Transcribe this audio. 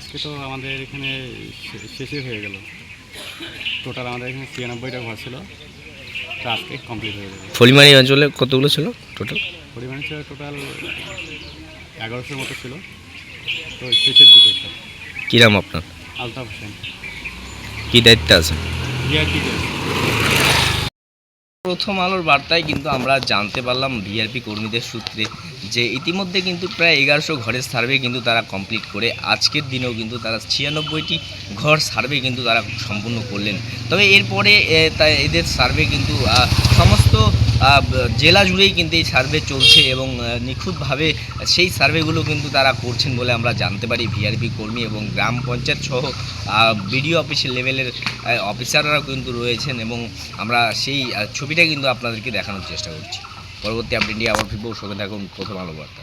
আজকে তো আমাদের এখানে শেষই হয়ে গেল। টোটাল আমাদের এখানে ৯৬টা ঘর ছিল, তো আজকে কমপ্লিট হয়ে যাবে। ফলিমারি অঞ্চলে কতগুলো ছিল টোটাল? পরিমাণ ছিল টোটাল ১১০০ মতো ছিল, তো শেষের দিকে সব। কী নাম আপনার? আলতাফ হোসেন, কী দায়িত্বে আছে? ভিআরপি। প্রথম আলোর বার্তায় কিন্তু আমরা জানতে পারলাম ভিআরপি কর্মীদের সূত্রে যে ইতিমধ্যে কিন্তু প্রায় ১১০০ ঘরের সার্ভে কিন্তু তারা কমপ্লিট করে আজকের দিনেও কিন্তু তারা ৯৬টি ঘর সার্ভে কিন্তু তারা সম্পূর্ণ করলেন। তবে এরপরে এদের সার্ভে কিন্তু সমস্ত জেলা জুড়েই কিন্তু এই সার্ভে চলছে এবং নিখুঁতভাবে সেই সার্ভেগুলো কিন্তু তারা করছেন বলে আমরা জানতে পারি। ভিআরপি কর্মী এবং গ্রাম পঞ্চায়েত সহ বিডিও অফিসের লেভেলের অফিসাররাও কিন্তু রয়েছেন এবং আমরা সেই ছবিটা কিন্তু আপনাদেরকে দেখানোর চেষ্টা করছি। পরবর্তী আপডেট নিয়ে আবার ফিরবো, সঙ্গে থাকুন প্রথম আলো বার্তা।